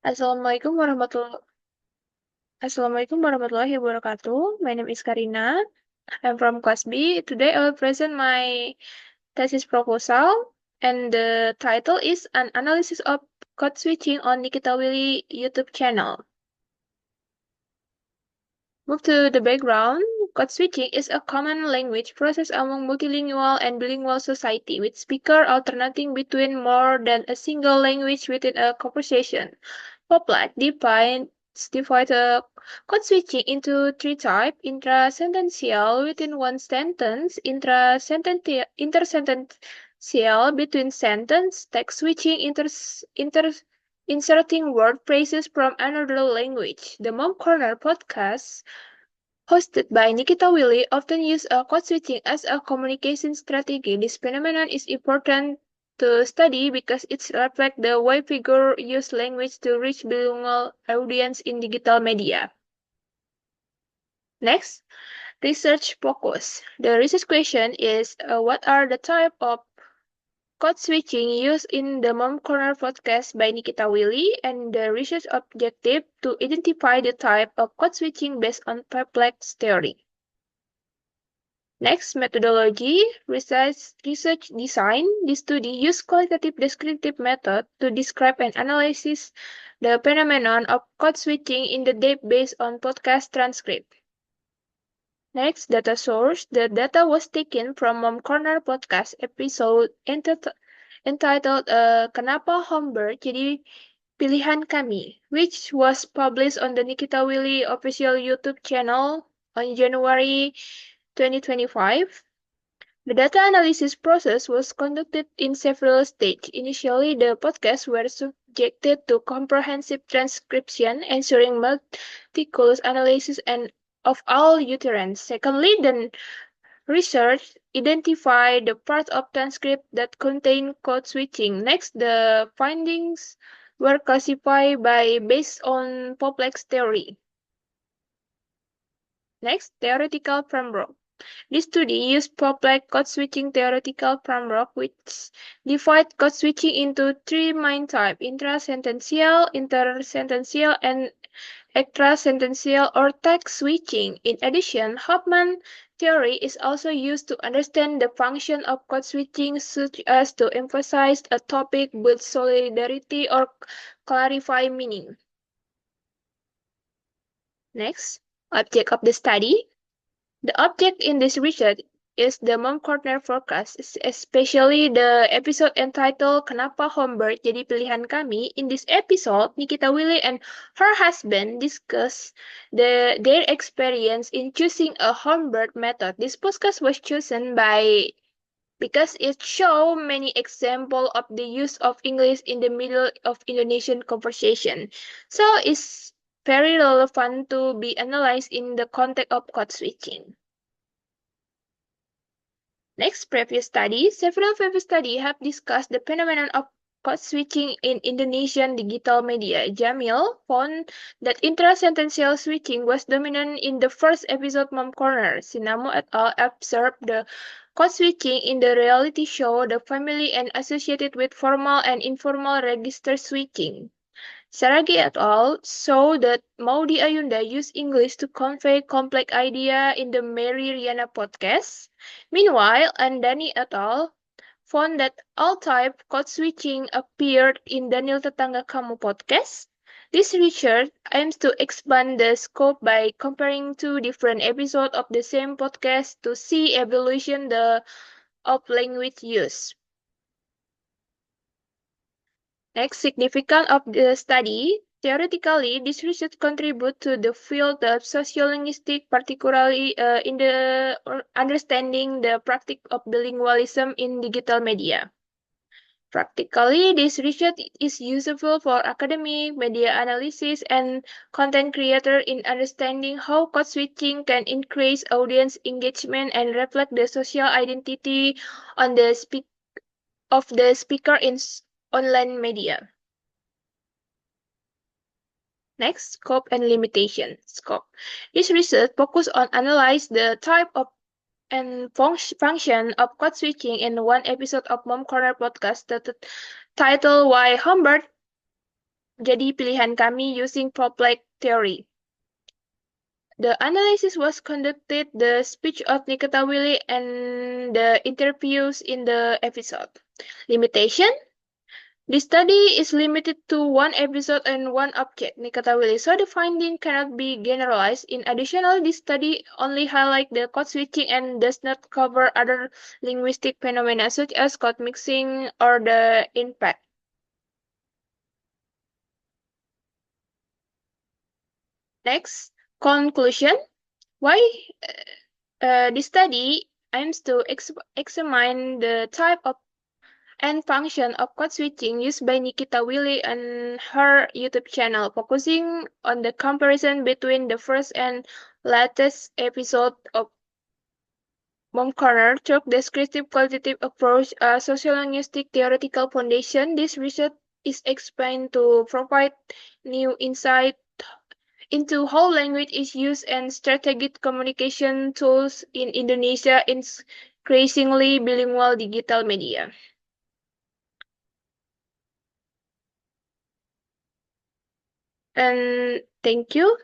Assalamualaikum warahmatullahi wabarakatuh. My name is Karina. I'm from class B. Today I will present my thesis proposal, and the title is An Analysis of Code Switching on Nikita Willy YouTube channel. Move to the background. Code switching is a common language process among multilingual and bilingual society, with speaker alternating between more than a single language within a conversation. Poplack divide code switching into three types: intrasentential within one sentence, intersentential between sentences, text switching, inserting word phrases from another language. The Mom Corner podcast, hosted by Nikita Willy, often use code switching as a communication strategy. This phenomenon is important to study because it reflects the way figures use language to reach bilingual audience in digital media. Next, research focus. The research question is, what are the type of code switching used in the Mom Corner podcast by Nikita Willy, and the research objective to identify the type of code switching based on perplex theory. Next, methodology, research design. This study used qualitative descriptive method to describe and analyze the phenomenon of code switching in the depth based on podcast transcript. Next, data source. The data was taken from Mom Corner podcast episode entitled Kenapa Homebird Jadi Pilihan Kami, which was published on the Nikita Willy official YouTube channel on January 2025. The data analysis process was conducted in several stages. Initially, the podcasts were subjected to comprehensive transcription, ensuring meticulous analysis of all utterances. Secondly, the research identified the parts of transcript that contain code switching. Next, the findings were classified based on Poplack's theory. Next, theoretical framework. This study used Poplack code switching theoretical framework, which divides code switching into three main types: intrasentential, intersentential, and extrasentential or text switching. In addition, Hoffman theory is also used to understand the function of code switching, such as to emphasize a topic, build solidarity, or clarify meaning. Next, object of the study. The object in this research is the Mom Corner forecast, especially the episode entitled Kenapa Homebird Jadi Pilihan Kami. In this episode, Nikita Willy and her husband discuss their experience in choosing a homebird method. This podcast was chosen because it shows many examples of the use of English in the middle of Indonesian conversation. So it's very relevant to be analyzed in the context of code switching. Next, previous studies. Several previous studies have discussed the phenomenon of code switching in Indonesian digital media. Jamil found that intrasentential switching was dominant in the first episode Mom Corner. Sinamo et al. Observed the code switching in the reality show The Family and associated with formal and informal register switching. Saragi et al. Saw that Maudy Ayunda used English to convey complex ideas in the Mary Riana podcast. Meanwhile, Andani et al. Found that all type code switching appeared in Daniel Tetangga Kamu podcast. This research aims to expand the scope by comparing two different episodes of the same podcast to see evolution of language use. Next, significance of the study. Theoretically, this research contributes to the field of sociolinguistics, particularly in the understanding the practice of bilingualism in digital media. Practically, this research is useful for academic, media analysis, and content creator in understanding how code switching can increase audience engagement and reflect the social identity of the speaker in online media. Next, scope and limitation. Scope. This research focuses on analyze the type of and function of code switching in one episode of Mom Corner podcast titled Why Homebird jadi pilihan kami using Poplar theory. The analysis was conducted the speech of Nikita Willy and the interviews in the episode. Limitation: the study is limited to one episode and one object, Nikita Willy, so the finding cannot be generalized. In addition, this study only highlights the code switching and does not cover other linguistic phenomena such as code mixing or the impact. Next, conclusion. Why this study aims to examine the type of and function of code switching used by Nikita Willy on her YouTube channel, focusing on the comparison between the first and latest episode of Bomb Corner through descriptive qualitative approach, a sociolinguistic theoretical foundation. This research is expanded to provide new insight into how language is used and strategic communication tools in Indonesia in increasingly bilingual digital media. And thank you.